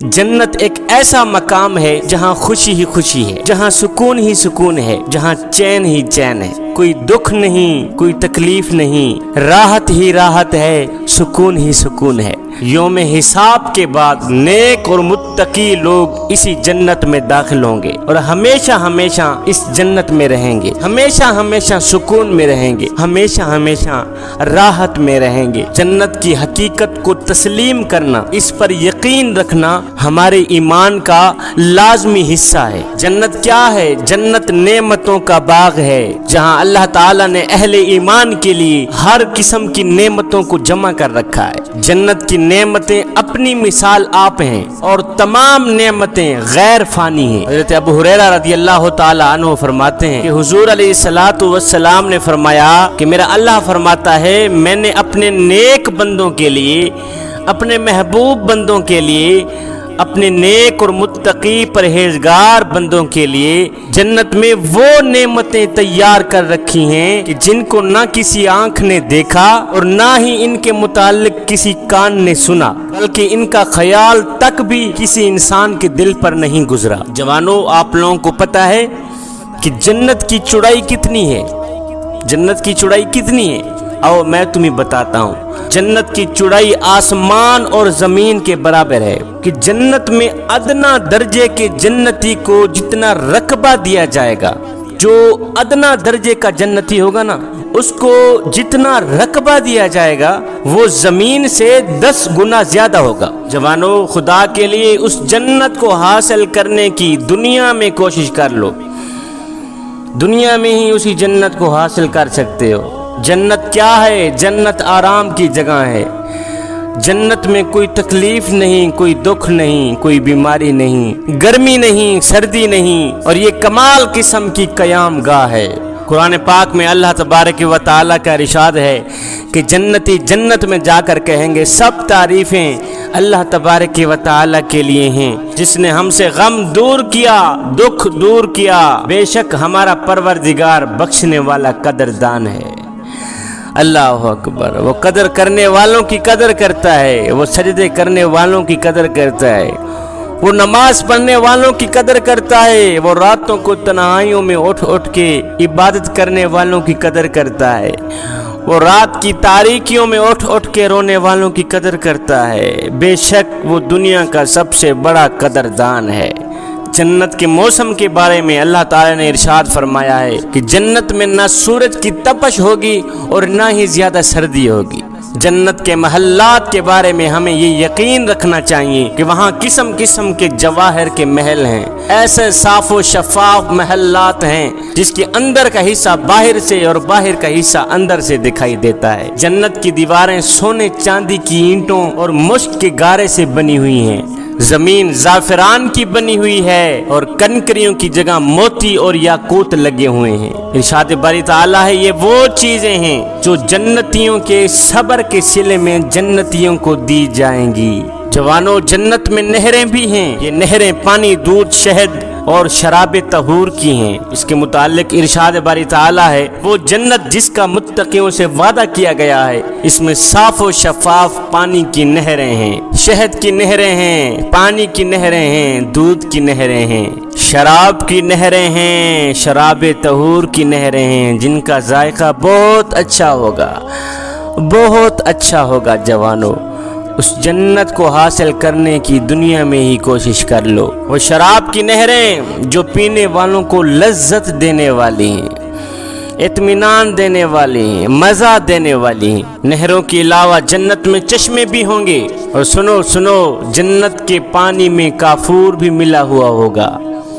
जन्नत एक ऐसा मकाम है जहाँ खुशी ही खुशी है, जहाँ सुकून ही सुकून है, जहाँ चैन ही चैन है, कोई दुख नहीं, कोई तकलीफ नहीं, राहत ही राहत है, सुकून ही सुकून है। यौम हिसाब के बाद नेक और मुत्तकी लोग इसी जन्नत में दाखिल होंगे और हमेशा हमेशा इस जन्नत में रहेंगे, हमेशा हमेशा सुकून में रहेंगे, हमेशा हमेशा राहत में रहेंगे। जन्नत की हकीकत को तस्लीम करना, इस पर यकीन रखना हमारे ईमान का लाजमी हिस्सा है। जन्नत क्या है? जन्नत नेमतों का बाग है जहां अल्लाह ताला ने अहले ईमान के लिए हर किस्म की नेमतों को जमा कर रखा है। जन्नत की नेमतें अपनी मिसाल आप हैं और तमाम नेमतें गैर फानी हैं। हज़रत अबू हुरैरा रज़ियल्लाहु ताला अन्हु फरमाते हैं कि हुजूर अलैहिस्सलातु वस्सलाम ने फरमाया कि मेरा अल्लाह फरमाता है, मैंने अपने नेक बंदों के लिए, अपने महबूब बंदों के लिए, अपने नेक और मुत्तकी परहेजगार बंदों के लिए जन्नत में वो नेमतें तैयार कर रखी हैं कि जिनको ना किसी आंख ने देखा और ना ही इनके मुतालिक किसी कान ने सुना, बल्कि इनका ख्याल तक भी किसी इंसान के दिल पर नहीं गुजरा। जवानों, आप लोगों को पता है कि जन्नत की चौड़ाई कितनी है? जन्नत की चौड़ाई कितनी है? आओ मैं तुम्हें बताता हूँ। जन्नत की चौड़ाई आसमान और जमीन के बराबर है कि जन्नत में अदना दर्जे के जन्नती को जितना रकबा दिया जाएगा, जो अदना दर्जे का जन्नती होगा ना, उसको जितना रकबा दिया जाएगा वो जमीन से 10 गुना ज्यादा होगा। जवानों, खुदा के लिए उस जन्नत को हासिल करने की दुनिया में कोशिश कर लो, दुनिया में ही उसी जन्नत को हासिल कर सकते हो। जन्नत क्या है? जन्नत आराम की जगह है। जन्नत में कोई तकलीफ नहीं, कोई दुख नहीं, कोई बीमारी नहीं, गर्मी नहीं, सर्दी नहीं, और ये कमाल किस्म की कयाम गाह है। कुरान पाक में अल्लाह तबारक व तआला का इरशाद है कि जन्नती जन्नत में जाकर कहेंगे, सब तारीफें अल्लाह तबारक व तआला के लिए हैं जिसने हमसे गम दूर किया, दुख दूर किया। बेशक हमारा परवरदिगार बख्शने वाला कदरदान है। अल्लाह अकबर। वो कदर करने वालों की कदर करता है, वो सजदे करने वालों की कदर करता है, वो नमाज पढ़ने वालों की कदर करता है, वो रातों को तन्हाइयों में उठ उठ के इबादत करने वालों की कदर करता है, वो रात की तारीकियों में उठ उठ के रोने वालों की कदर करता है। बेशक वो दुनिया का सबसे बड़ा कदरदान है। जन्नत के मौसम के बारे में अल्लाह ताला ने इरशाद फरमाया है कि जन्नत में ना सूरज की तपश होगी और ना ही ज्यादा सर्दी होगी। जन्नत के महल्लात के बारे में हमें ये यकीन रखना चाहिए कि वहाँ किस्म किस्म के जवाहर के महल हैं, ऐसे साफो शफाफ महल्लात हैं जिसके अंदर का हिस्सा बाहर से और बाहर का हिस्सा अंदर से दिखाई देता है। जन्नत की दीवारें सोने चांदी की ईंटों और मुश्क के गारे से बनी हुई हैं। जमीन जाफरान की बनी हुई है और कनकरियों की जगह मोती और याकूत लगे हुए हैं। इरशाद बारी ताला है, ये वो चीजें हैं जो जन्नतियों के सब्र के सिले में जन्नतियों को दी जाएंगी। जवानों, जन्नत में नहरें भी हैं। ये नहरें पानी, दूध, शहद और शराब तहूर की हैं। इसके मुतालिक इरशाद बारी ताला है, वो जन्नत जिसका मुत्तकियों से वादा किया गया है, इसमें साफ और शफाफ पानी की नहरें हैं, शहद की नहरें हैं, पानी की नहरें हैं, दूध की नहरें हैं, शराब की नहरें हैं, शराब तहूर की नहरें हैं, जिनका जायका बहुत अच्छा होगा, बहुत अच्छा होगा। जवानों, उस जन्नत को हासिल करने की दुनिया में ही कोशिश कर लो। वो शराब की नहरें जो पीने वालों को लज्जत देने वाली हैं, इत्मीनान देने वाली हैं, मज़ा देने वाली हैं। नहरों के अलावा जन्नत में चश्मे भी होंगे। और सुनो सुनो, जन्नत के पानी में काफूर भी मिला हुआ होगा।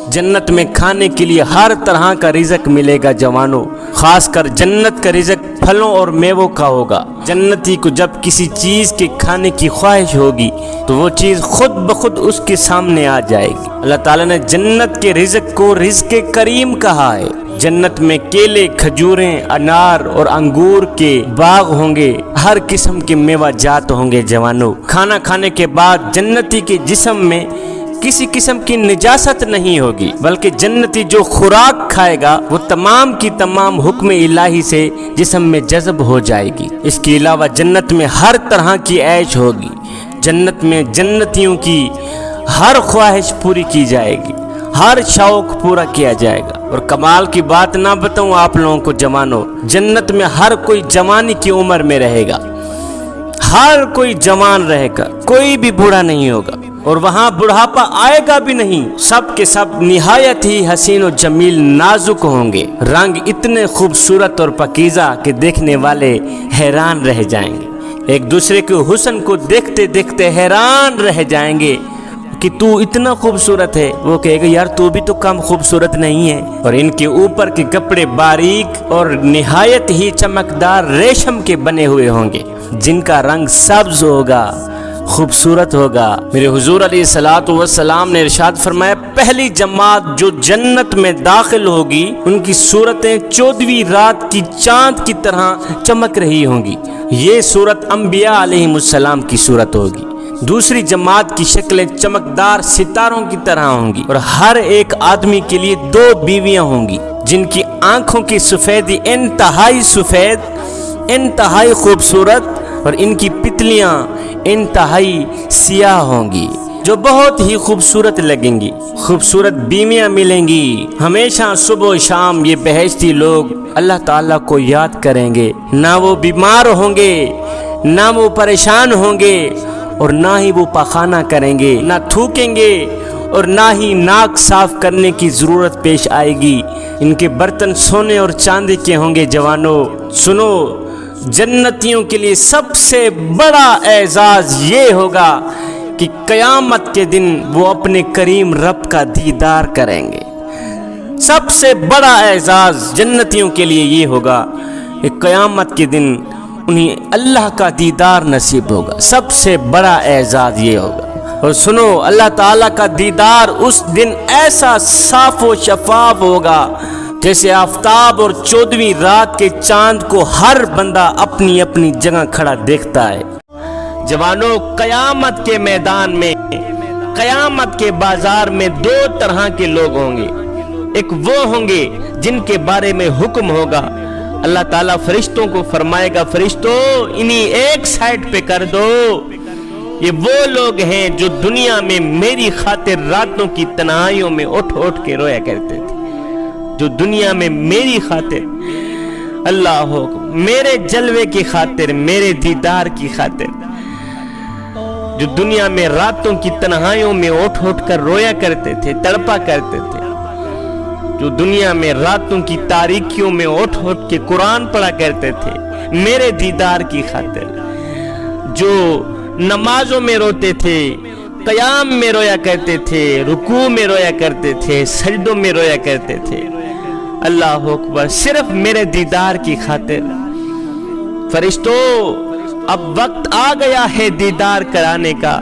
जन्नत में खाने के लिए हर तरह का रिज़्क मिलेगा। जवानों, खासकर जन्नत का रिज़्क फलों और मेवों का होगा। जन्नती को जब किसी चीज़ के खाने की ख्वाहिश होगी तो वो चीज़ खुद ब खुद उसके सामने आ जाएगी। अल्लाह ताला ने जन्नत के रिज़्क को रिज़्क़े करीम कहा है। जन्नत में केले, खजूरें, अनार और अंगूर के बाग होंगे, हर किस्म के मेवा जात होंगे। जवानों, खाना खाने के बाद जन्नती के जिस्म में किसी किस्म की निजासत नहीं होगी, बल्कि जन्नती जो खुराक खाएगा वो तमाम की तमाम हुक्म इलाही से जिस्म में जज़ब हो जाएगी। इसके अलावा जन्नत में हर तरह की ऐश होगी। जन्नत में जन्नतियों की ہر خواہش پوری کی جائے گی، ہر شوق پورا کیا جائے گا۔ اور کمال کی بات نہ بتاؤں آپ لوگوں کو جوانوں، جنت میں ہر کوئی جوانی کی عمر میں رہے گا، ہر کوئی جوان رہے گا، کوئی بھی بوڑھا نہیں ہوگا، اور وہاں بڑھاپا آئے گا بھی نہیں۔ سب کے سب نہایت ہی حسین و جمیل نازک ہوں گے، رنگ اتنے خوبصورت اور پاکیزہ کہ دیکھنے والے حیران رہ جائیں گے، ایک دوسرے کے حسن کو دیکھتے دیکھتے حیران رہ جائیں گے کہ تو اتنا خوبصورت ہے، وہ کہے گا یار تو بھی تو کم خوبصورت نہیں ہے۔ اور ان کے اوپر کے کپڑے باریک اور نہایت ہی چمکدار ریشم کے بنے ہوئے ہوں گے، جن کا رنگ سبز ہوگا، خوبصورت ہوگا۔ میرے حضور علیہ الصلوۃ والسلام نے ارشاد فرمایا، پہلی جماعت جو جنت میں داخل ہوگی ان کی صورتیں 14ویں رات کی چاند کی طرح چمک رہی ہوں گی۔ یہ صورت انبیاء علیہم السلام کی صورت ہوگی۔ دوسری جماعت کی شکلیں چمکدار ستاروں کی طرح ہوں گی، اور ہر ایک آدمی کے لیے 2 بیویاں ہوں گی، جن کی آنکھوں کی سفیدی انتہائی سفید، انتہائی خوبصورت، اور ان کی پتلیاں انتہائی سیاہ ہوں گی، جو بہت ہی خوبصورت لگیں گی۔ خوبصورت بیویاں ملیں گی، ہمیشہ صبح و شام یہ بہشتی لوگ اللہ تعالیٰ کو یاد کریں گے، نہ وہ بیمار ہوں گے، نہ وہ پریشان ہوں گے، اور نہ ہی وہ پاخانہ کریں گے، نہ تھوکیں گے، اور نہ ہی ناک صاف کرنے کی ضرورت پیش آئے گی۔ ان کے برتن سونے اور چاندی کے ہوں گے۔ جوانوں سنو، جنتیوں کے لیے سب سے بڑا اعزاز یہ ہوگا کہ قیامت کے دن وہ اپنے کریم رب کا دیدار کریں گے۔ سب سے بڑا اعزاز جنتیوں کے لیے یہ ہوگا کہ قیامت کے دن انہیں اللہ کا دیدار نصیب ہوگا، سب سے بڑا اعزاز یہ ہوگا۔ اور سنو، اللہ تعالیٰ کا دیدار اس دن ایسا صاف و شفاف ہوگا جیسے آفتاب اور 14ویں رات کے چاند کو ہر بندہ اپنی اپنی جگہ کھڑا دیکھتا ہے۔ جوانوں، قیامت کے میدان میں، قیامت کے بازار میں 2 طرح کے لوگ ہوں گے۔ ایک وہ ہوں گے جن کے بارے میں حکم ہوگا، اللہ تعالیٰ فرشتوں کو فرمائے گا، فرشتوں انہیں ایک سائڈ پہ کر دو۔ یہ وہ لوگ ہیں جو دنیا میں میری خاطر راتوں کی تنہائیوں میں اٹھ اٹھ کے رویا کرتے تھے، جو دنیا میں میری خاطر، اللہ ہو، میرے جلوے کی خاطر، میرے دیدار کی خاطر، جو دنیا میں راتوں کی تنہائیوں میں اٹھ اٹھ کر رویا کرتے تھے، تڑپا کرتے تھے، جو دنیا میں راتوں کی تاریکیوں میں اٹھ اٹھ کے قرآن پڑھا کرتے تھے میرے دیدار کی خاطر، جو نمازوں میں روتے تھے، قیام میں رویا کرتے تھے، رکوع میں رویا کرتے تھے، سجدوں میں رویا کرتے تھے، اللہ اکبر، صرف میرے دیدار کی خاطر۔ فرشتوں، اب وقت آ گیا ہے دیدار کرانے کا،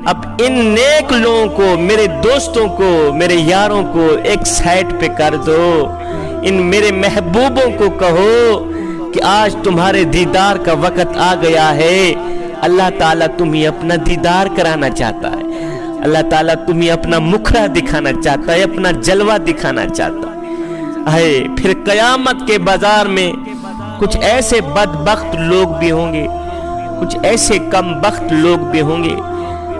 اب ان نیک لوگوں کو، میرے دوستوں کو، میرے یاروں کو ایک سائٹ پہ کر دو، ان میرے محبوبوں کو کہو کہ آج تمہارے دیدار کا وقت آ گیا ہے۔ اللہ تعالیٰ تمہیں اپنا دیدار کرانا چاہتا ہے، اللہ تعالیٰ تمہیں اپنا مکھڑا دکھانا چاہتا ہے، اپنا جلوہ دکھانا چاہتا ہے۔ پھر قیامت کے بازار میں کچھ ایسے بدبخت لوگ بھی ہوں گے، کچھ ایسے کم بخت لوگ بھی ہوں گے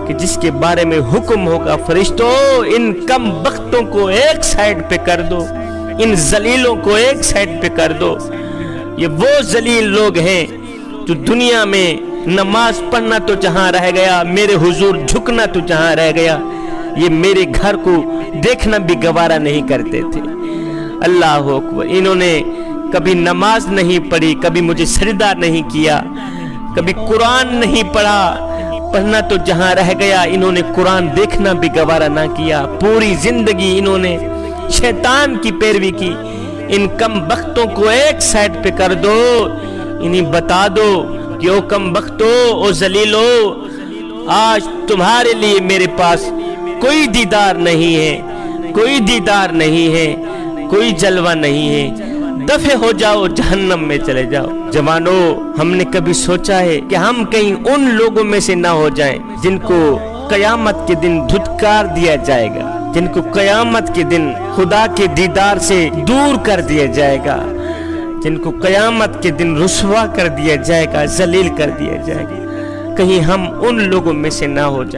کہ جس کے بارے میں حکم ہوگا، فرشتوں ان کم بختوں کو ایک سائڈ پہ کر دو، ان ذلیلوں کو ایک سائڈ پہ کر دو۔ یہ وہ ذلیل لوگ ہیں جو دنیا میں نماز پڑھنا تو جہاں رہ گیا، میرے حضور جھکنا تو جہاں رہ گیا، یہ میرے گھر کو دیکھنا بھی گوارا نہیں کرتے تھے۔ اللہ اکبر، انہوں نے کبھی نماز نہیں پڑھی، کبھی مجھے سجدہ نہیں کیا، کبھی قرآن نہیں پڑھا، پڑھنا تو جہاں رہ گیا، انہوں نے قرآن دیکھنا بھی گوارا نہ کیا، پوری زندگی انہوں نے شیطان کی پیروی کی۔ ان کم بختوں کو ایک سائڈ پہ کر دو، انہیں بتا دو کہ او کم بختو، او ذلیلو، آج تمہارے لیے میرے پاس کوئی دیدار نہیں ہے، کوئی دیدار نہیں ہے، کوئی جلوہ نہیں ہے، دفع ہو جاؤ، جہنم میں چلے جاؤ۔ جوانوں، ہم نے کبھی سوچا ہے کہ ہم کہیں ان لوگوں میں سے نہ ہو جائیں جن کو قیامت کے دن دھتکار دیا جائے گا، جن کو قیامت کے دن خدا کے دیدار سے دور کر دیا جائے گا، جن کو قیامت کے دن رسوا کر دیا جائے گا، ذلیل کر دیا جائے گا، کہیں ہم ان لوگوں میں سے نہ ہو جائیں۔